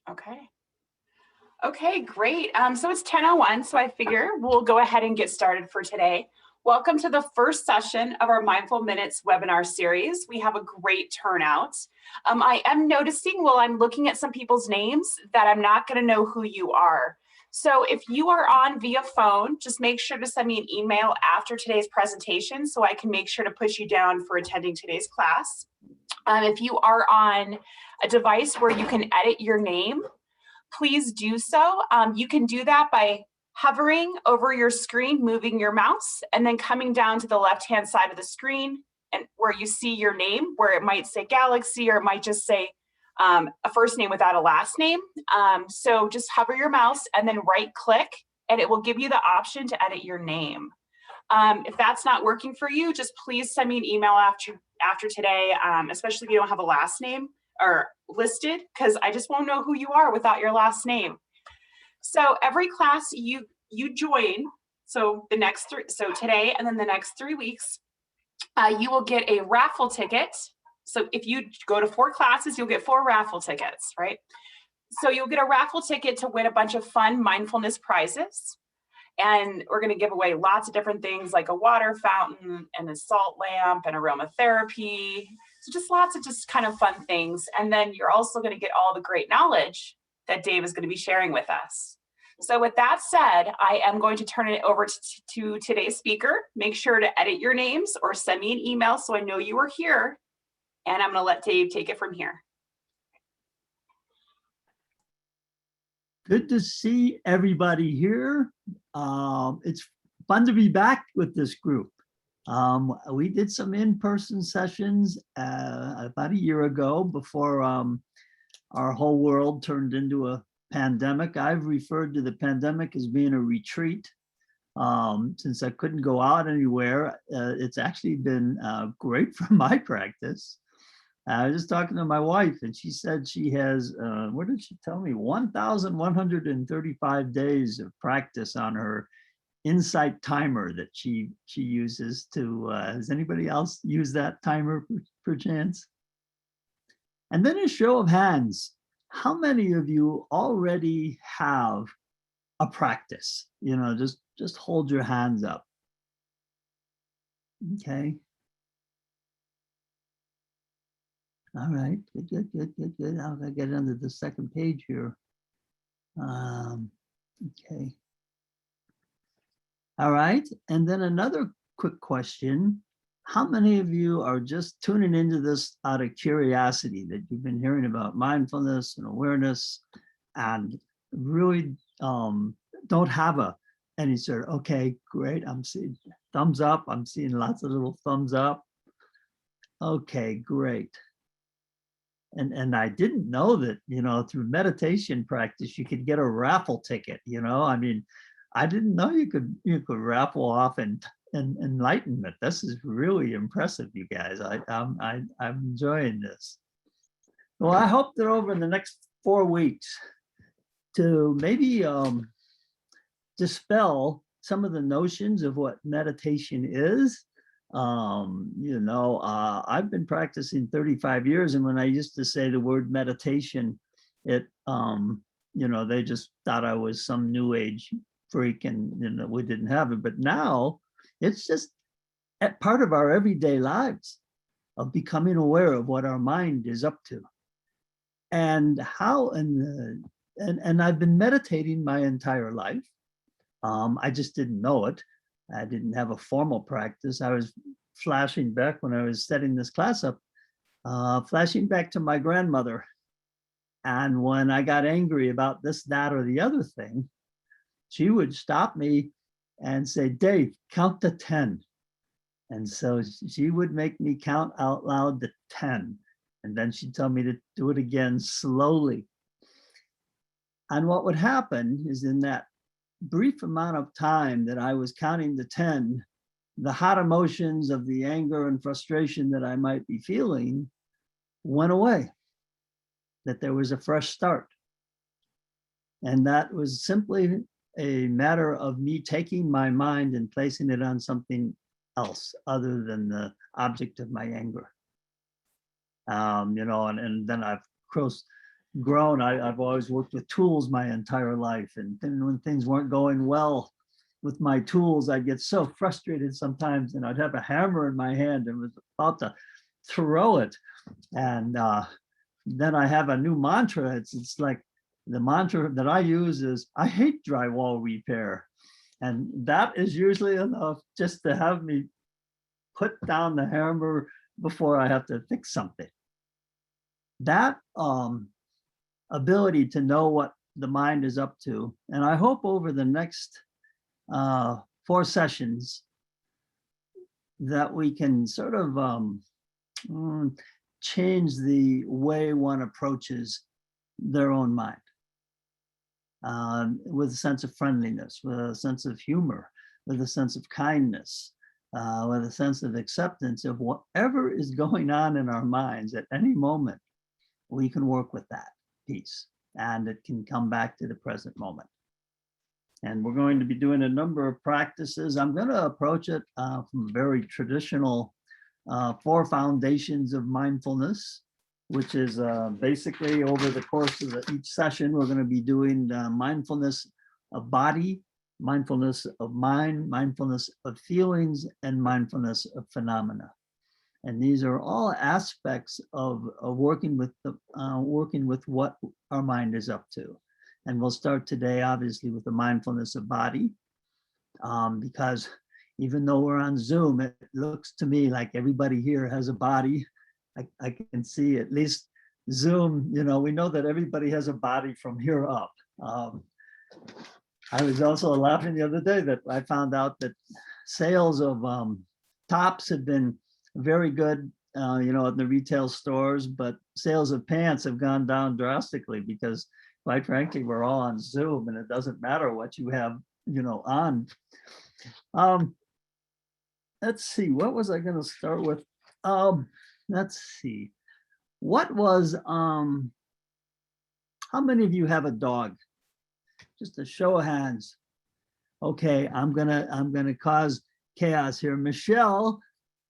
Okay. Okay, great. So it's 10:01, so I figure we'll go ahead and get started for today. Welcome to the first session of our Mindful Minutes webinar series. We have a great turnout. I am noticing while I'm looking at some people's names that I'm not going to know who you are. So if you are on via phone, just make sure to send me an email after today's presentation so I can make sure to put you down for attending today's class. If you are on a device where you can edit your name, please do so. You can do that by hovering over your screen, moving your mouse, and then coming down to the left-hand side of the screen and where you see your name, where it might say Galaxy or it might just say a first name without a last name. So just hover your mouse and then right-click, and it will give you the option to edit your name. If that's not working for you, just please send me an email after today, especially if you don't have a last name or listed, because I just won't know who you are without your last name. So every class you join, so today and then the next 3 weeks, you will get a raffle ticket. So if you go to 4 classes, you'll get 4 raffle tickets, right? So you'll get a raffle ticket to win a bunch of fun mindfulness prizes. And we're going to give away lots of different things like a water fountain and a salt lamp and aromatherapy. So just lots of just kind of fun things. And then you're also going to get all the great knowledge that Dave is going to be sharing with us. So with that said, I am going to turn it over to today's speaker. Make sure to edit your names or send me an email so I know you are here. And I'm going to let Dave take it from here. Good to see everybody here. It's fun to be back with this group. We did some in-person sessions about a year ago before our whole world turned into a pandemic. I've referred to the pandemic as being a retreat. Since I couldn't go out anywhere, it's actually been great for my practice. I was just talking to my wife and she said she has, what did she tell me? 1,135 days of practice on her insight timer that she uses to, has anybody else used that timer perchance? And then a show of hands, how many of you already have a practice? You know, just hold your hands up. Okay. All right, good. I'll get under the second page here. Okay. All right, and then another quick question. How many of you are just tuning into this out of curiosity that you've been hearing about mindfulness and awareness and really don't have any sort of, okay, great, I'm seeing thumbs up. I'm seeing lots of little thumbs up. Okay, great. And I didn't know that, you know, through meditation practice, you could get a raffle ticket, you know. I mean, I didn't know you could raffle off and enlightenment. This is really impressive, you guys. I'm enjoying this. Well, I hope that over the next 4 weeks to maybe dispel some of the notions of what meditation is. You know, I've been practicing 35 years, and when I used to say the word meditation, it you know, they just thought I was some new age freak and, you know, we didn't have it. But now it's just a part of our everyday lives of becoming aware of what our mind is up to and how. And I've been meditating my entire life. I just didn't know it. I didn't have a formal practice. I was flashing back when I was setting this class up, flashing back to my grandmother. And when I got angry about this, that, or the other thing, she would stop me and say, Dave, count to 10. And so she would make me count out loud to 10. And then she'd tell me to do it again slowly. And what would happen is in that brief amount of time that I was counting to 10, the hot emotions of the anger and frustration that I might be feeling went away, that there was a fresh start. And that was simply a matter of me taking my mind and placing it on something else other than the object of my anger. You know, and then of course, grown, I've always worked with tools my entire life. And then when things weren't going well with my tools, I'd get so frustrated sometimes, and I'd have a hammer in my hand and was about to throw it. And then I have a new mantra. It's like the mantra that I use is, I hate drywall repair. And that is usually enough just to have me put down the hammer before I have to fix something. That ability to know what the mind is up to. And I hope over the next 4 sessions that we can sort of change the way one approaches their own mind, with a sense of friendliness, with a sense of humor, with a sense of kindness, with a sense of acceptance of whatever is going on in our minds at any moment. We can work with that piece, and it can come back to the present moment. And we're going to be doing a number of practices. I'm going to approach it from very traditional 4 foundations of mindfulness, which is basically over the course of each session, we're going to be doing mindfulness of body, mindfulness of mind, mindfulness of feelings, and mindfulness of phenomena. And these are all aspects of working with what our mind is up to. And we'll start today, obviously, with the mindfulness of body, because even though we're on Zoom, it looks to me like everybody here has a body. I can see at least Zoom, we know that everybody has a body from here up. I was also laughing the other day that I found out that sales of tops have been very good, in the retail stores, but sales of pants have gone down drastically because, quite frankly, we're all on Zoom and it doesn't matter what you have, on. Let's see, what was I going to start with? Let's see. What was, how many of you have a dog? Just a show of hands. Okay, I'm gonna cause chaos here. Michelle,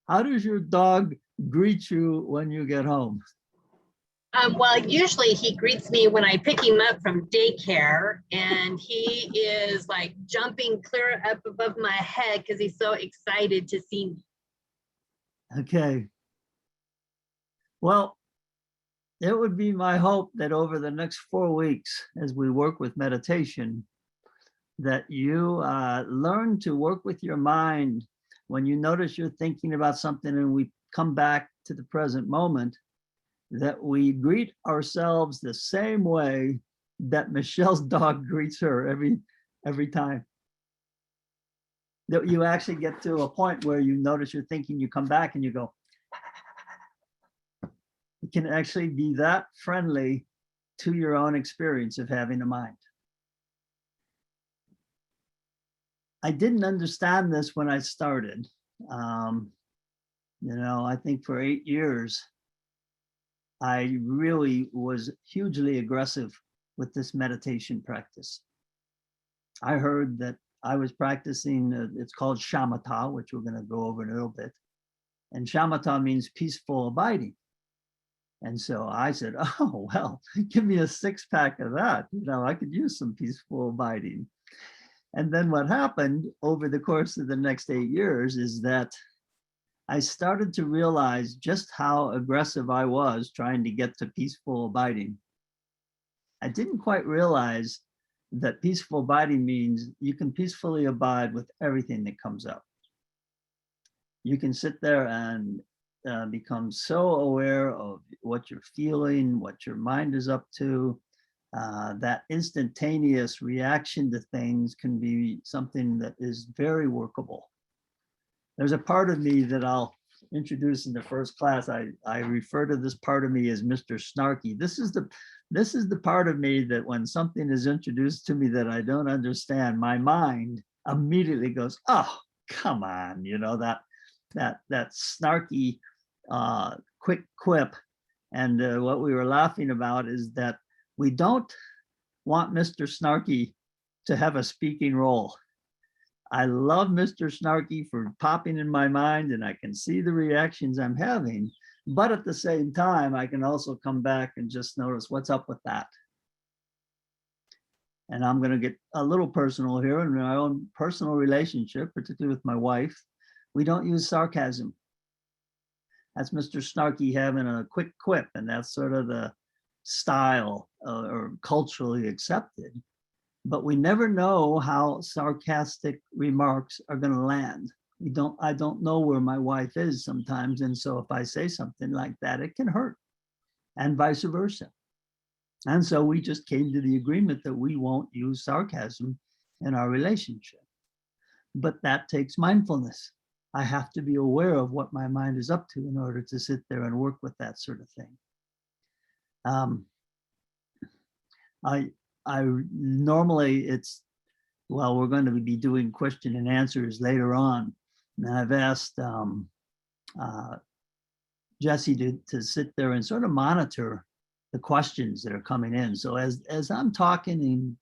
how does your dog greet you when you get home? Well, usually he greets me when I pick him up from daycare, and he is like jumping clear up above my head because he's so excited to see me. Okay. Well, it would be my hope that over the next 4 weeks, as we work with meditation, that you learn to work with your mind when you notice you're thinking about something and we come back to the present moment, that we greet ourselves the same way that Michelle's dog greets her every time. That you actually get to a point where you notice you're thinking, you come back and you go, it can actually be that friendly to your own experience of having a mind. I didn't understand this when I started. I think for 8 years, I really was hugely aggressive with this meditation practice. I heard that I was practicing, it's called Shamatha, which we're going to go over in a little bit. And Shamatha means peaceful abiding. And so I said, oh, well, give me a 6-pack of that. I could use some peaceful abiding. And then what happened over the course of the next 8 years is that I started to realize just how aggressive I was trying to get to peaceful abiding. I didn't quite realize that peaceful abiding means you can peacefully abide with everything that comes up. You can sit there and become so aware of what you're feeling, what your mind is up to. That instantaneous reaction to things can be something that is very workable. There's a part of me that I'll introduce in the first class. I refer to this part of me as Mr. Snarky. This is the part of me that when something is introduced to me that I don't understand, my mind immediately goes, oh, come on, that snarky quick quip. And what we were laughing about is that we don't want Mr. Snarky to have a speaking role. I love Mr. Snarky for popping in my mind and I can see the reactions I'm having, But at the same time, I can also come back and just notice what's up with that. And I'm going to get a little personal here in my own personal relationship, particularly with my wife. We don't use sarcasm. That's Mr. Snarky having a quick quip, and that's sort of the style or culturally accepted. But we never know how sarcastic remarks are going to land. I don't know where my wife is sometimes, and so if I say something like that, it can hurt, and vice versa. And so we just came to the agreement that we won't use sarcasm in our relationship. But that takes mindfulness. I have to be aware of what my mind is up to in order to sit there and work with that sort of thing. I normally we're going to be doing question and answers later on. And I've asked Jesse to sit there and sort of monitor the questions that are coming in. So as I'm talking and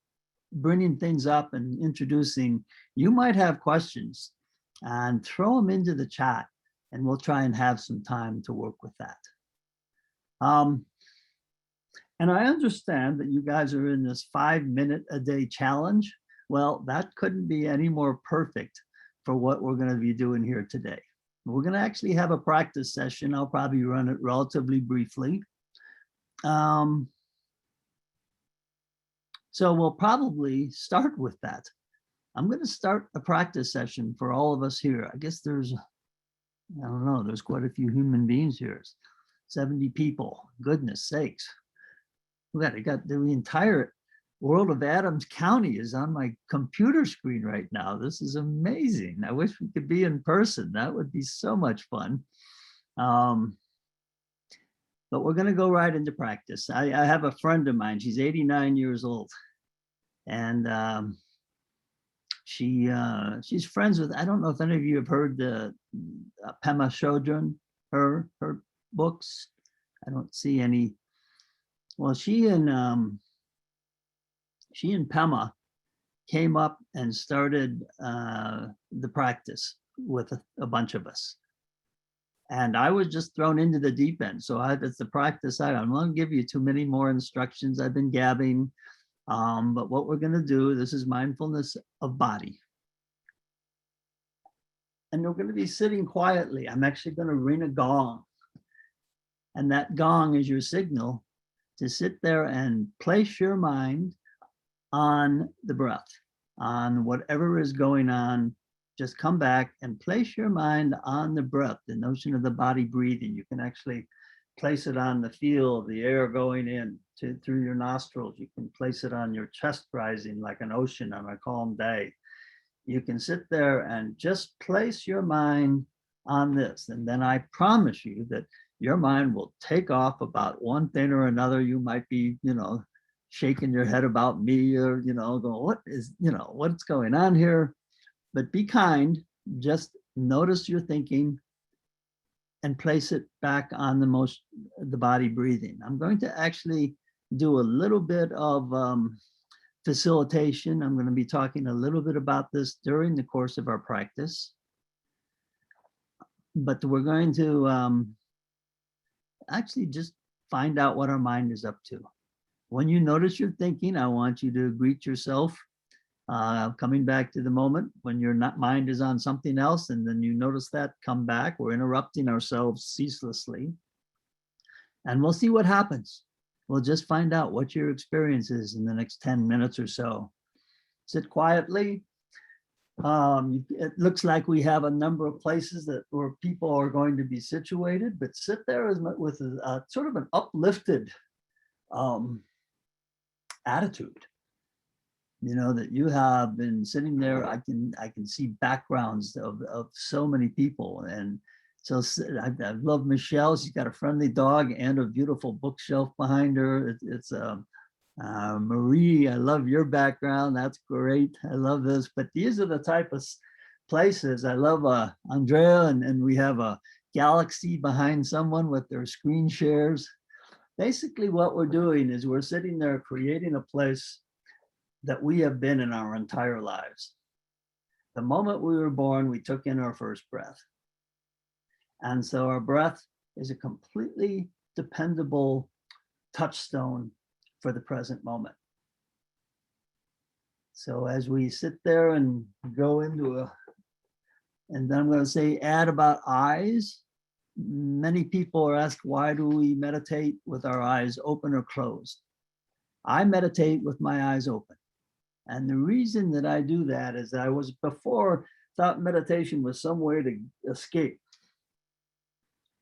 bringing things up and introducing, you might have questions, and throw them into the chat, and we'll try and have some time to work with that. And I understand that you guys are in this 5-minute-a-day challenge. Well, that couldn't be any more perfect for what we're going to be doing here today. We're going to actually have a practice session. I'll probably run it relatively briefly. So we'll probably start with that. I'm going to start a practice session for all of us here. I guess there's quite a few human beings here. 70 people, goodness sakes. I got the entire world of Adams County is on my computer screen right now. This is amazing. I wish we could be in person. That would be so much fun. But we're going to go right into practice. I have a friend of mine. She's 89 years old. And she's friends with, I don't know if any of you have heard the Pema Chodron, her books. I don't see any. Well, she and Pema came up and started the practice with a bunch of us. And I was just thrown into the deep end. So it's the practice. I'm not going to give you too many more instructions. I've been gabbing. But what we're going to do, this is mindfulness of body. And we're going to be sitting quietly. I'm actually going to ring a gong. And that gong is your signal to sit there and place your mind on the breath, on whatever is going on. Just come back and place your mind on the breath, the notion of the body breathing. You can actually place it on the feel of the air going in through your nostrils. You can place it on your chest rising like an ocean on a calm day. You can sit there and just place your mind on this. And then I promise you that your mind will take off about one thing or another. You might be, shaking your head about me or, going, what's going on here? But be kind, just notice your thinking and place it back on the body breathing. I'm going to actually do a little bit of facilitation. I'm going to be talking a little bit about this during the course of our practice. But we're going to actually just find out what our mind is up to. When you notice your thinking, I want you to greet yourself, coming back to the moment when your mind is on something else, and then you notice that, come back. We're interrupting ourselves ceaselessly. And we'll see what happens. We'll just find out what your experience is in the next 10 minutes or so. Sit quietly. It looks like we have a number of places where people are going to be situated, but sit there with a sort of an uplifted attitude. That you have been sitting there. I can see backgrounds of so many people. And so I love Michelle. She's got a friendly dog and a beautiful bookshelf behind her. It's Marie, I love your background. That's great. I love this. But these are the type of places. I love Andrea, and we have a galaxy behind someone with their screen shares. Basically, what we're doing is we're sitting there creating a place that we have been in our entire lives. The moment we were born, we took in our first breath. And so our breath is a completely dependable touchstone for the present moment. So as we sit there and go into and then I'm going to say add about eyes. Many people are asked, why do we meditate with our eyes open or closed? I meditate with my eyes open. And the reason that I do that is that I was before thought meditation was some way to escape.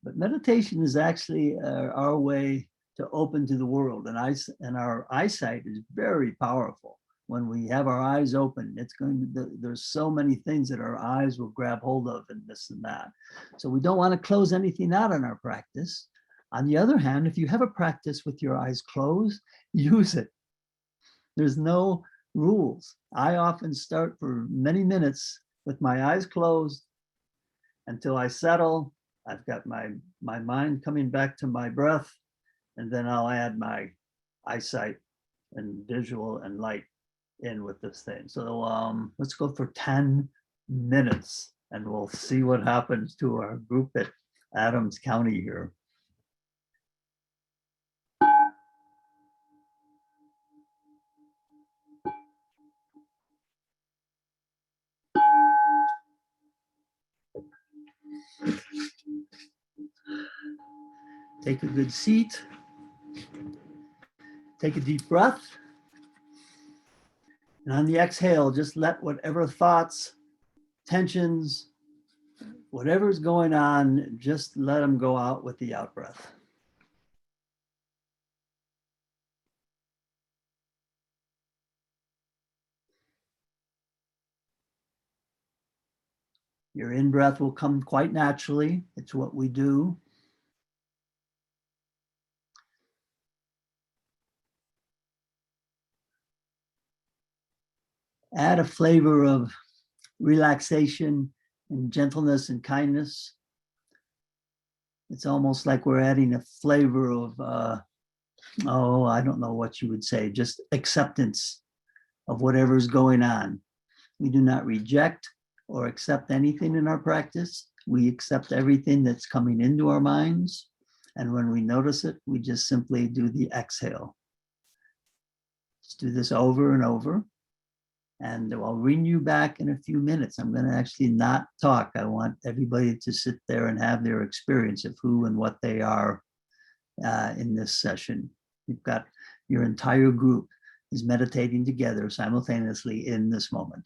But meditation is actually our way to open to the world. And our eyesight is very powerful. When we have our eyes open, there's so many things that our eyes will grab hold of and this and that. So we don't want to close anything out in our practice. On the other hand, if you have a practice with your eyes closed, use it. There's no rules. I often start for many minutes with my eyes closed until I settle. I've got my mind coming back to my breath, and then I'll add my eyesight and visual and light in with this thing. So let's go for 10 minutes and we'll see what happens to our group at Adams County here. Take a good seat. Take a deep breath. And on the exhale, just let whatever thoughts, tensions, whatever's going on, just let them go out with the out breath. Your in-breath will come quite naturally. It's what we do. Add a flavor of relaxation and gentleness and kindness. It's almost like we're adding a flavor of, I don't know what you would say, just acceptance of whatever's going on. We do not reject or accept anything in our practice. We accept everything that's coming into our minds. And when we notice it, we just simply do the exhale. Let's do this over and over. And I'll ring you back in a few minutes. I'm going to actually not talk. I want everybody to sit there and have their experience of who and what they are in this session. You've got your entire group is meditating together simultaneously in this moment.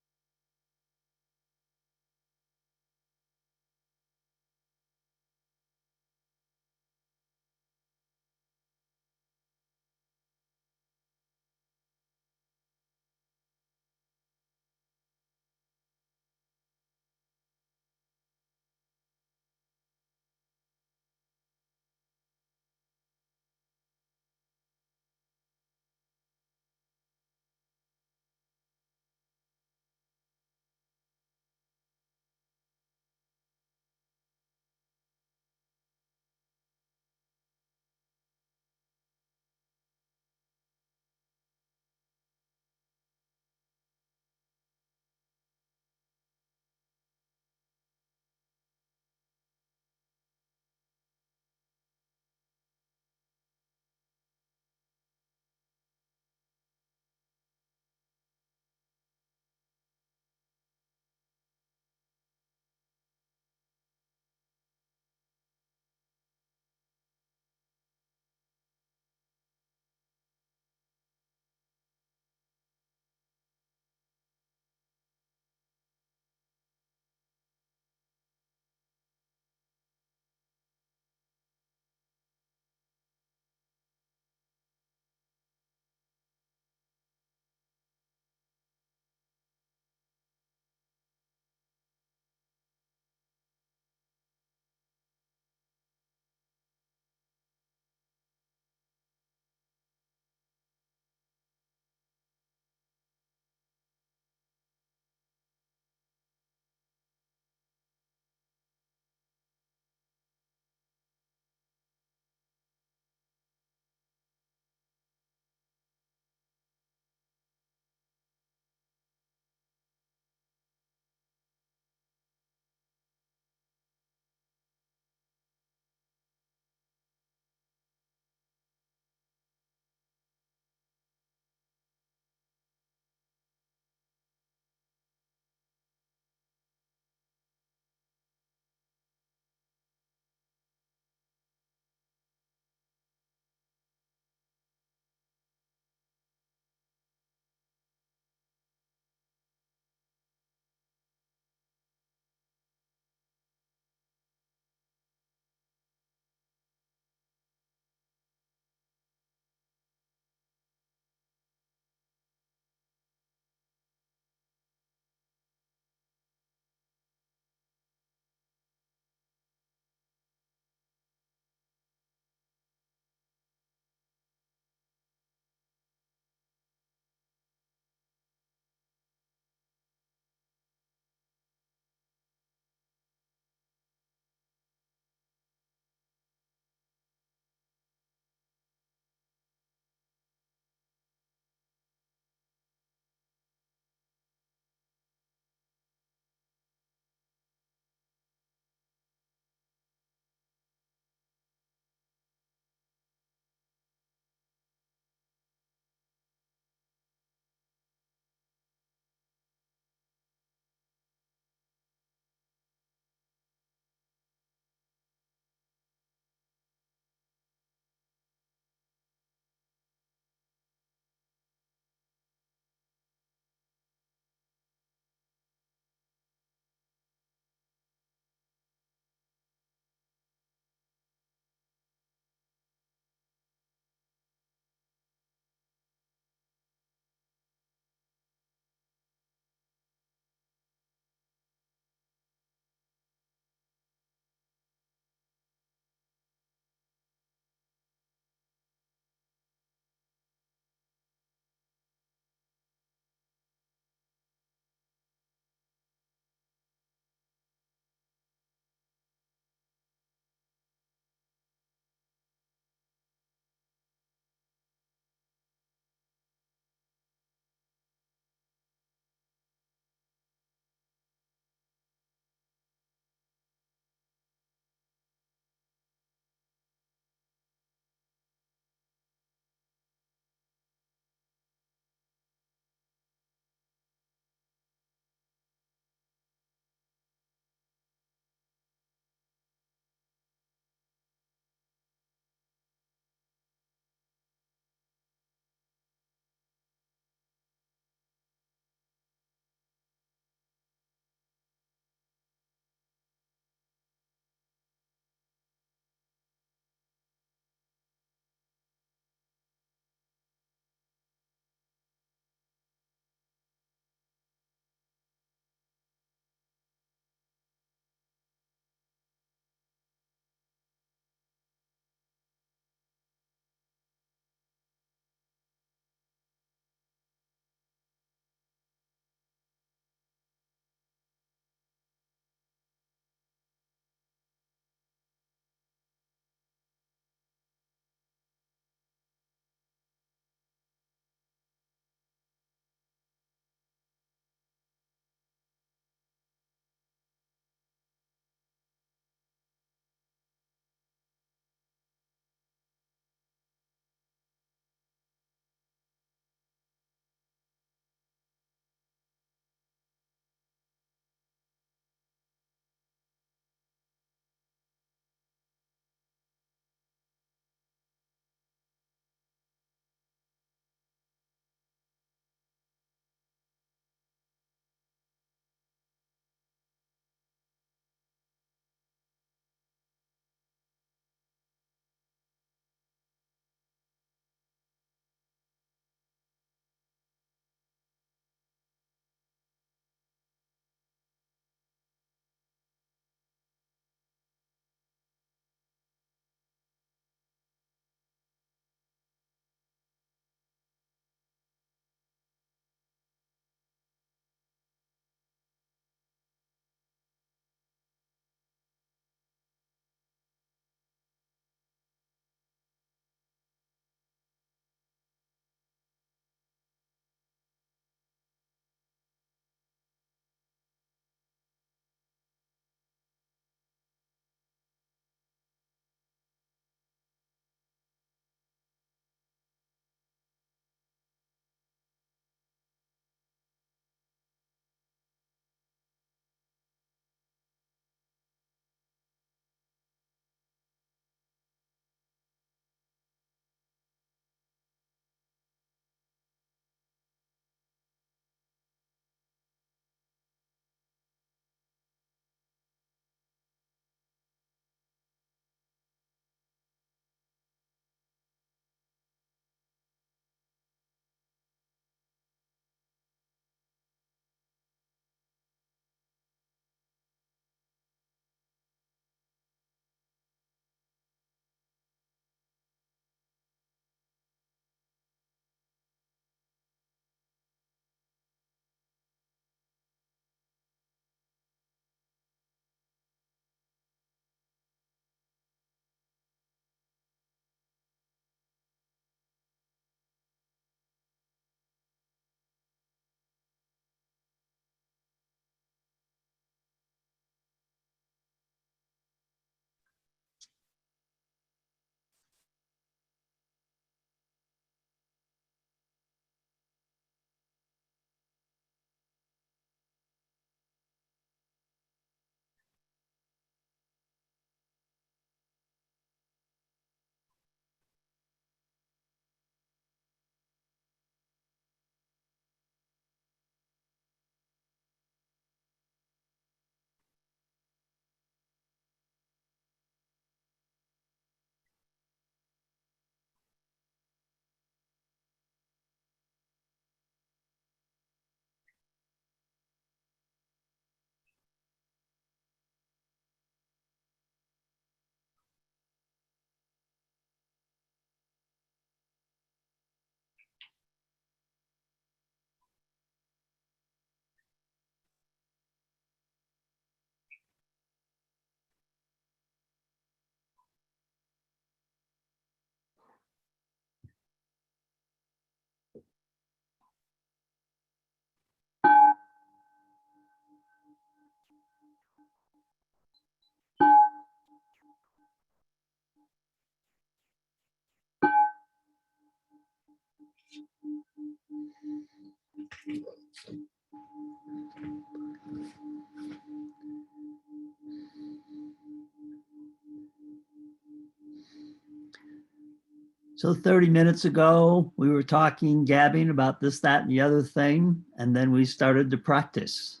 So 30 minutes ago, we were talking, gabbing about this, that, and the other thing, and then we started to practice.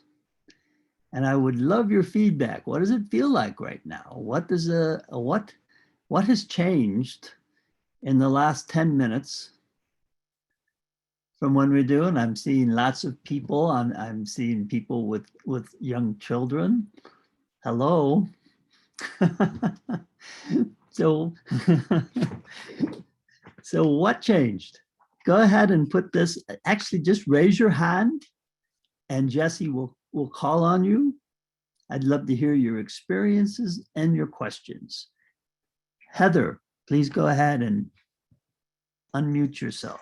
And I would love your feedback. What does it feel like right now? What has changed in the last 10 minutes from when we do? And I'm seeing lots of people. I'm seeing people with young children. Hello. So so what changed? Go ahead and put this, actually just raise your hand and Jesse will call on you. I'd love to hear your experiences and your questions. Heather, please go ahead and unmute yourself.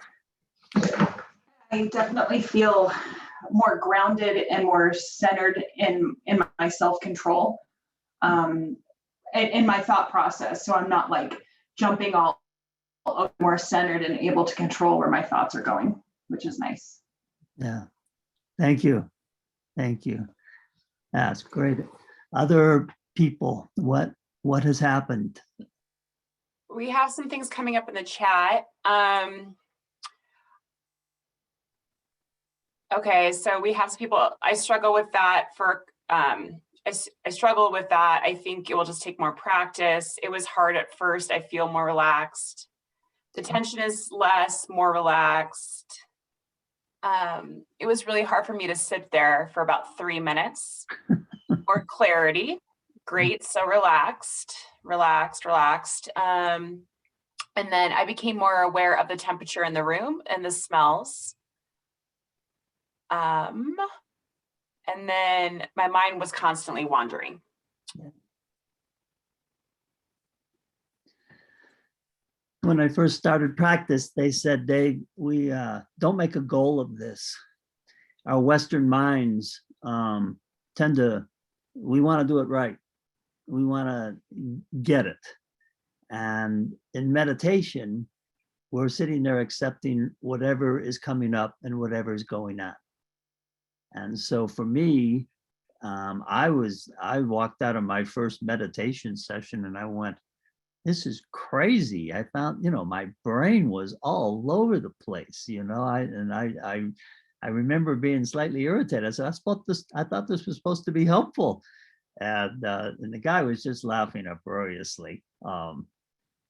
I definitely feel more grounded and more centered in my self-control, in my thought process. So I'm not like jumping all more centered and able to control where my thoughts are going, which is nice. Yeah, thank you. Thank you. That's great. Other people, what has happened? We have some things coming up in the chat. Okay, so we have some people. I struggle with that I struggle with that. I think it will just take more practice. It was hard at first. I feel more relaxed. The tension is less, more relaxed. It was really hard for me to sit there for about 3 minutes. More clarity. Great. So relaxed. And then I became more aware of the temperature in the room and the smells. And then my mind was constantly wandering. When I first started practice, they said we don't make a goal of this. Our Western minds tend to, we want to do it right. We want to get it. And in meditation, we're sitting there accepting whatever is coming up and whatever is going on. And so for me, I walked out of my first meditation session and I went, this is crazy. I found, my brain was all over the place, I remember being slightly irritated. I said, I thought this was supposed to be helpful. And the guy was just laughing uproariously.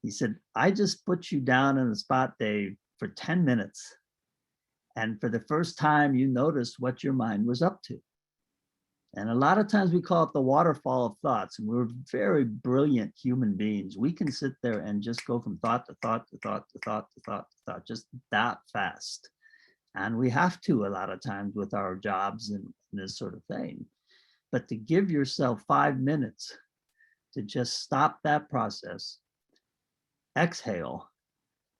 He said, I just put you down in the spot, Dave, for 10 minutes. And for the first time, you noticed what your mind was up to. And a lot of times we call it the waterfall of thoughts, and we're very brilliant human beings. We can sit there and just go from thought to thought to thought to thought to thought to thought, just that fast. And we have to a lot of times with our jobs and this sort of thing. But to give yourself 5 minutes to just stop that process, exhale,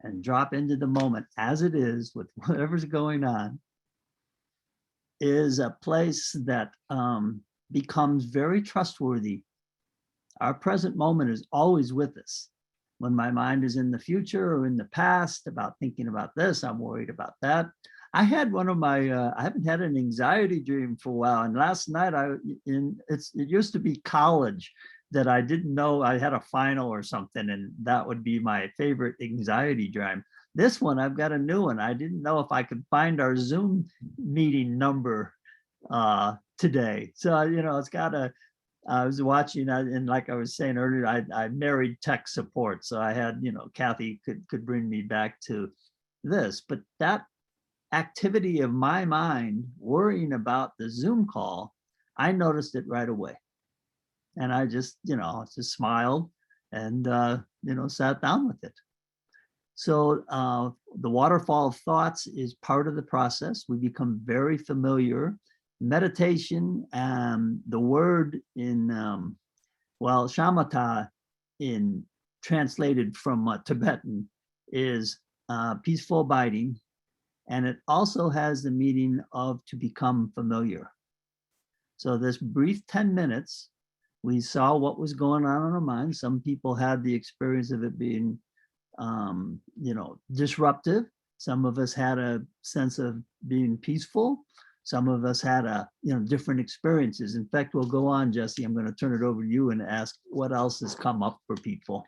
and drop into the moment as it is with whatever's going on, is a place that becomes very trustworthy. Our present moment is always with us. When my mind is in the future or in the past about thinking about this, I'm worried about that. I had one of my, I haven't had an anxiety dream for a while. And last night, it used to be college that I didn't know I had a final or something. And that would be my favorite anxiety dream. This one, I've got a new one. I didn't know if I could find our Zoom meeting number today. So, it's got a, I was watching, and like I was saying earlier, I married tech support. So I had, Kathy could bring me back to this. But that activity of my mind worrying about the Zoom call, I noticed it right away. And I just, just smiled and, sat down with it. So the waterfall of thoughts is part of the process. We become very familiar. Meditation, the word in, Shamatha, translated from Tibetan, is peaceful abiding. And it also has the meaning of to become familiar. So this brief 10 minutes, we saw what was going on in our minds. Some people had the experience of it being, disruptive. Some of us had a sense of being peaceful. Some of us had different experiences. In fact, we'll go on, Jesse. I'm going to turn it over to you and ask what else has come up for people.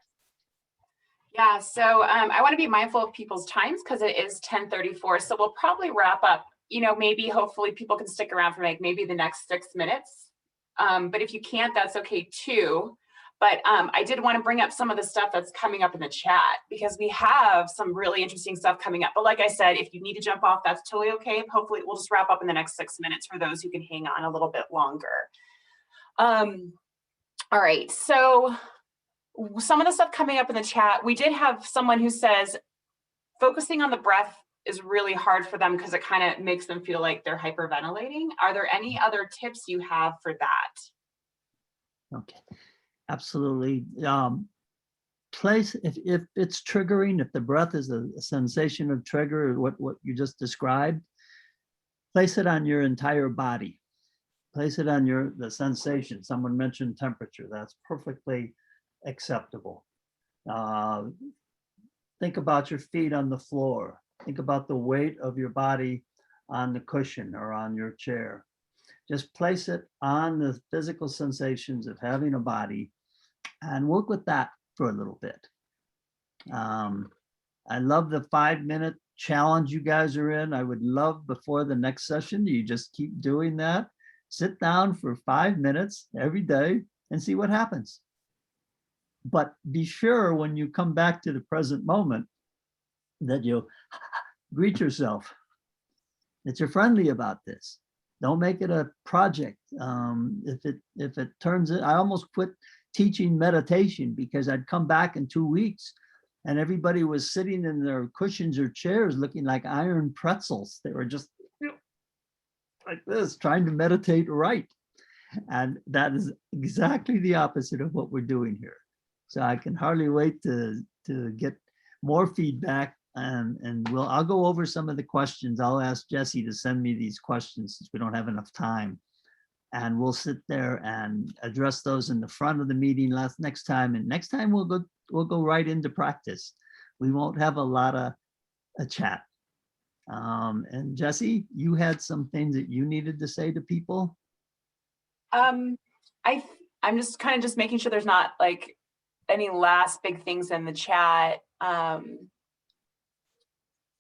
Yeah, so I want to be mindful of people's times because it is 10:34. So we'll probably wrap up, maybe hopefully people can stick around for maybe the next 6 minutes. But if you can't, that's okay too. But I did want to bring up some of the stuff that's coming up in the chat because we have some really interesting stuff coming up. But like I said, if you need to jump off, that's totally okay. Hopefully we'll just wrap up in the next 6 minutes for those who can hang on a little bit longer. All right, so some of the stuff coming up in the chat, we did have someone who says focusing on the breath is really hard for them because it kind of makes them feel like they're hyperventilating. Are there any other tips you have for that? Okay, absolutely. Place, if it's triggering, if the breath is a sensation of trigger, what you just described, place it on your entire body. Place it on the sensation. Someone mentioned temperature. That's perfectly acceptable. Think about your feet on the floor. Think about the weight of your body on the cushion or on your chair. Just place it on the physical sensations of having a body and work with that for a little bit. I love the 5-minute challenge you guys are in. I would love before the next session, you just keep doing that. Sit down for 5 minutes every day and see what happens. But be sure when you come back to the present moment that you greet yourself, that you're friendly about this. Don't make it a project. If it turns it, I almost quit teaching meditation because I'd come back in 2 weeks and everybody was sitting in their cushions or chairs looking like iron pretzels. They were just like this, trying to meditate right. And that is exactly the opposite of what we're doing here. So I can hardly wait to get more feedback, and I'll go over some of the questions. I'll ask Jesse to send me these questions since we don't have enough time, and we'll sit there and address those in the front of the meeting next time. And next time we'll go right into practice. We won't have a lot of a chat. And Jesse, you had some things that you needed to say to people. I'm just kind of just making sure there's not like any last big things in the chat.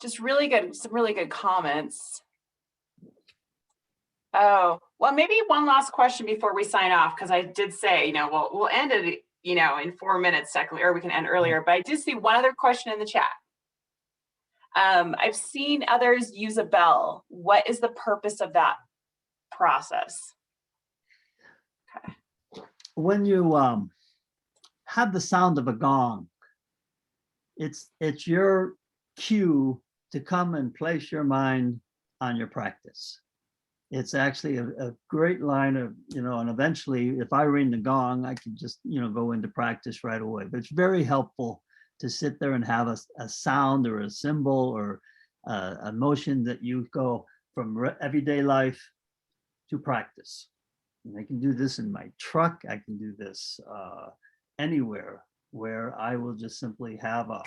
Just some really good comments. Oh, well, maybe one last question before we sign off, because I did say, we'll end it, in 4 minutes, or we can end earlier, but I did see one other question in the chat. I've seen others use a bell. What is the purpose of that process? Okay. When you have the sound of a gong, it's your cue to come and place your mind on your practice. It's actually a great line of, and eventually if I ring the gong, I can just, go into practice right away. But it's very helpful to sit there and have a sound or a symbol or a motion that you go from everyday life to practice. And I can do this in my truck. I can do this anywhere where I will just simply have a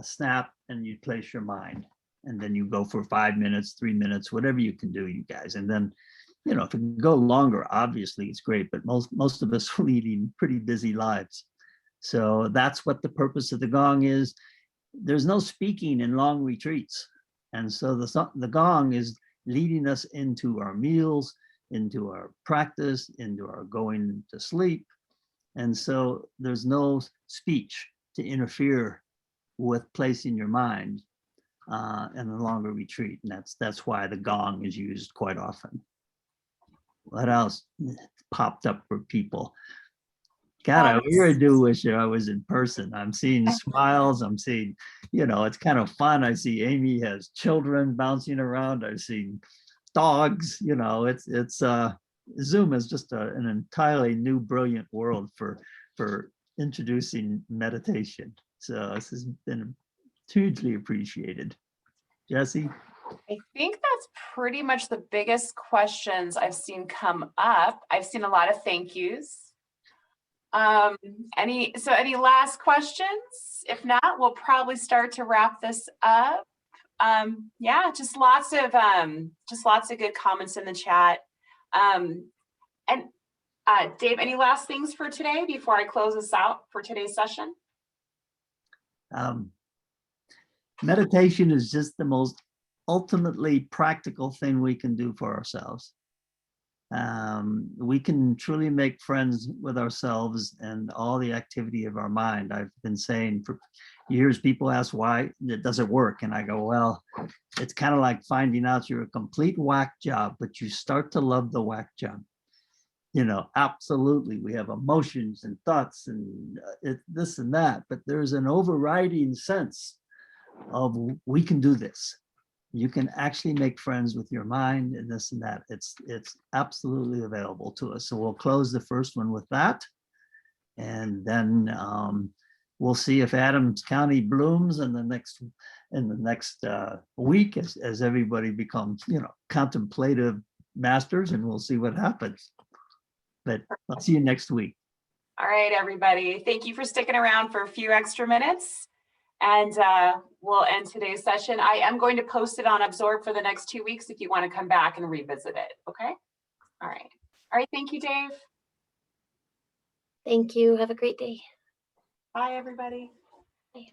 snap and you place your mind. And then you go for 5 minutes, 3 minutes, whatever you can do, you guys. And then, if it can go longer, obviously it's great, but most of us are leading pretty busy lives. So that's what the purpose of the gong is. There's no speaking in long retreats. And so the gong is leading us into our meals, into our practice, into our going to sleep. And so there's no speech to interfere with placing your mind in a longer retreat. And that's why the gong is used quite often. What else popped up for people? God, I really do wish I was in person. I'm seeing smiles. I'm seeing, it's kind of fun. I see Amy has children bouncing around. I see dogs. It's Zoom is just an entirely new, brilliant world for introducing meditation. So this has been hugely appreciated. Jesse? I think that's pretty much the biggest questions I've seen come up. I've seen a lot of thank yous. Any last questions? If not, we'll probably start to wrap this up. Yeah, just lots of good comments in the chat. And Dave, any last things for today before I close this out for today's session? Meditation is just the most ultimately practical thing we can do for ourselves. We can truly make friends with ourselves and all the activity of our mind. I've been saying for years, people ask why it doesn't work. And I go, well, it's kind of like finding out you're a complete whack job, but you start to love the whack job. You know, absolutely. We have emotions and thoughts and this and that, but there's an overriding sense of we can do this. You can actually make friends with your mind and this and that. It's absolutely available to us. So we'll close the first one with that. And then we'll see if Adams County blooms in the next week as everybody becomes, you know, contemplative masters, and we'll see what happens. But I'll see you next week. All right, everybody. Thank you for sticking around for a few extra minutes. And we'll end today's session. I am going to post it on Absorb for the next 2 weeks if you want to come back and revisit it. Okay. All right. All right. Thank you, Dave. Thank you. Have a great day. Bye, everybody. Bye.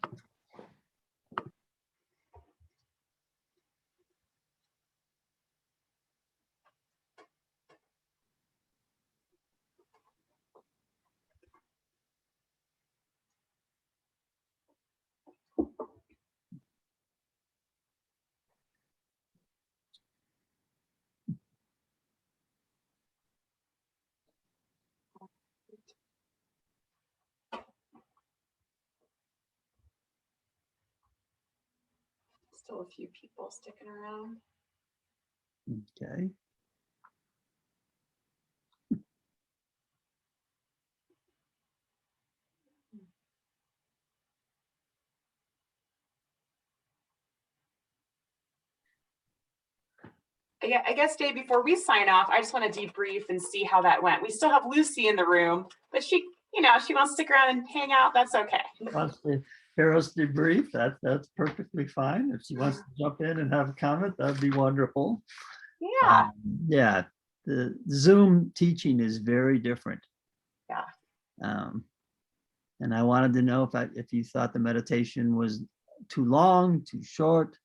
Still a few people sticking around. Okay. Yeah, I guess, Dave, before we sign off, I just want to debrief and see how that went. We still have Lucy in the room, but she, you know, she wants to stick around and hang out. That's okay. Wants to hear us debrief, that's perfectly fine. If she wants to jump in and have a comment, that'd be wonderful. Yeah. Yeah, the Zoom teaching is very different. Yeah. And I wanted to know if you thought the meditation was too long, too short,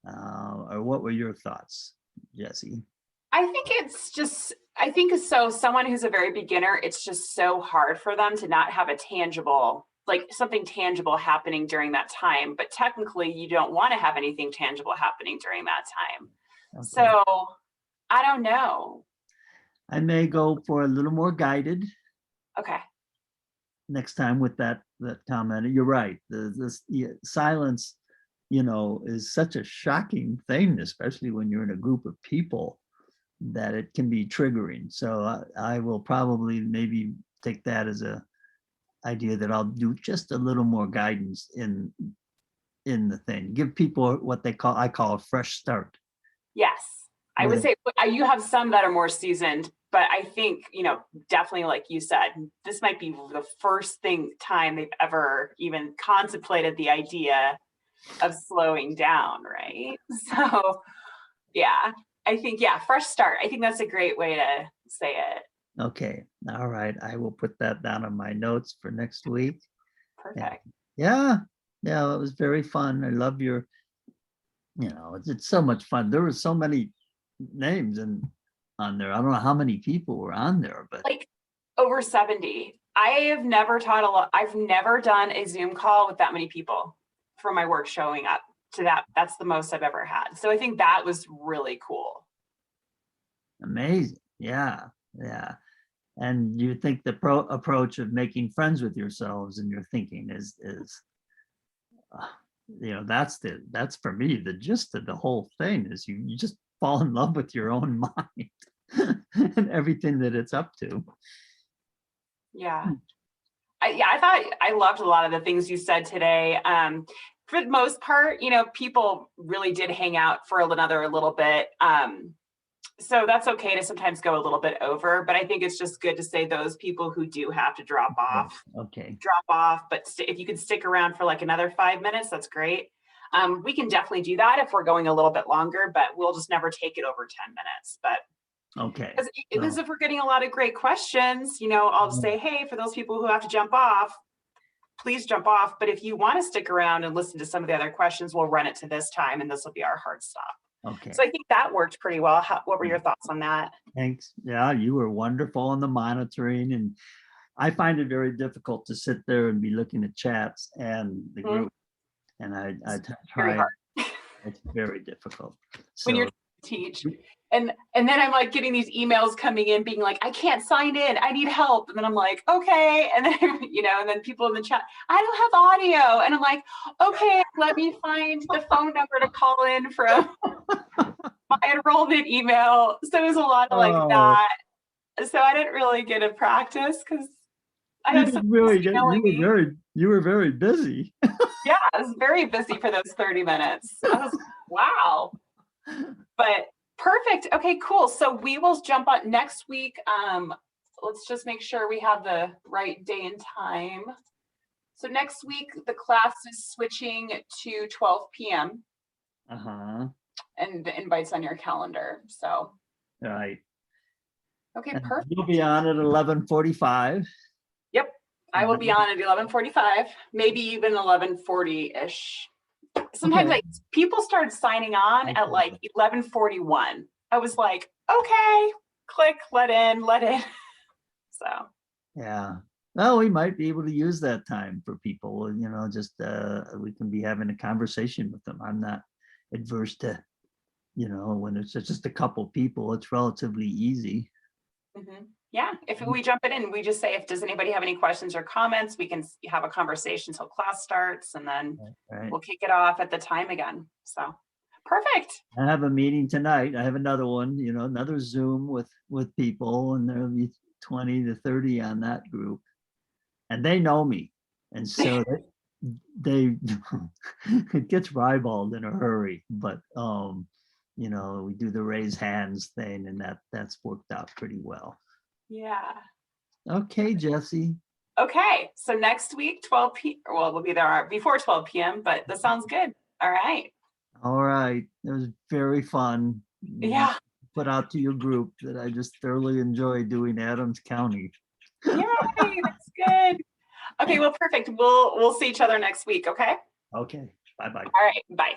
or what were your thoughts, Jesse? I think so. Someone who's a very beginner, it's just so hard for them to not have a tangible, like something tangible happening during that time. But technically, you don't want to have anything tangible happening during that time. Okay. So I don't know. I may go for a little more guided. Okay. Next time with that comment. You're right. Silence, you know, is such a shocking thing, especially when you're in a group of people, that it can be triggering. So I will probably maybe take that as a idea that I'll do just a little more guidance in the thing. Give people what I call a fresh start. Yes. I would say you have some that are more seasoned, but I think, you know, definitely like you said, this might be the first time they've ever even contemplated the idea of slowing down, right? So yeah, I think, yeah, fresh start. I think that's a great way to say it. Okay. All right. I will put that down on my notes for next week. Perfect. Yeah. Yeah. It was very fun. I love your, you know, it's so much fun. There were so many names on there. I don't know how many people were on there, but like over 70. I have never taught a lot. I've never done a Zoom call with that many people for my work showing up to that. That's the most I've ever had. So I think that was really cool. amazing. Yeah. Yeah. And you think the approach of making friends with yourselves and your thinking is you know, that's for me the gist of the whole thing is you just fall in love with your own mind and everything that it's up to. Yeah. I thought I loved a lot of the things you said today. for the most part, people really did hang out for another little bit. So that's okay to sometimes go a little bit over, but I think it's just good to say those people who do have to drop off, Okay. drop off. But if you can stick around for like another 5 minutes, that's great. We can definitely do that if we're going a little bit longer, but we'll just never take it over 10 minutes. But Okay. because if we're getting a lot of great questions, I'll just say, hey, for those people who have to jump off, please jump off. But if you want to stick around and listen to some of the other questions, we'll run it to this time and this will be our hard stop. Okay. So I think that worked pretty well. What were your thoughts on that? Thanks. Yeah, you were wonderful on the monitoring, and I find it very difficult to sit there and be looking at chats and the group. And I Very try. hard. It's very difficult. When you're teach. And then I'm like getting these emails coming in being like, I can't sign in, I need help. And then I'm like, okay. And then, and then people in the chat, I don't have audio. And I'm like, okay, let me find the phone number to call in from my enrollment email. So it was a lot of like that. So I didn't really get a practice because I you had didn't some really emailing me. you were very busy. Yeah, I was very busy for those 30 minutes. I was wow. But perfect. Okay, cool. So we will jump on next week. Let's just make sure we have the right day and time. So next week, the class is switching to 12 p.m. And the invite's on your calendar. So. Right. Okay, And perfect. you'll be on at 11:45. Yep, I will be on at 11:45, maybe even 11:40-ish. Sometimes like people started signing on at like 11:41. I was like, okay, click, let in. So yeah, well, we might be able to use that time for people, just we can be having a conversation with them. I'm not adverse to, when it's just a couple people, it's relatively easy. Yeah, if we jump it in, we just say, does anybody have any questions or comments? We can have a conversation until class starts, and then we'll kick it off at the time again. So perfect. I have a meeting tonight. I have another one, another Zoom with people, and there'll be 20 to 30 on that group, and they know me, and so they it gets ribald in a hurry, but we do the raise hands thing, and that's worked out pretty well. Yeah. Okay, Jesse. Okay, so next week, 12 p.m. Well, we'll be there before 12 p.m., but that sounds good. All right. All right. It was very fun. Yeah. Put out to your group that I just thoroughly enjoy doing Adams County. Yay, that's good. Okay, well, perfect. We'll see each other next week, okay? Okay. Bye-bye. All right, bye.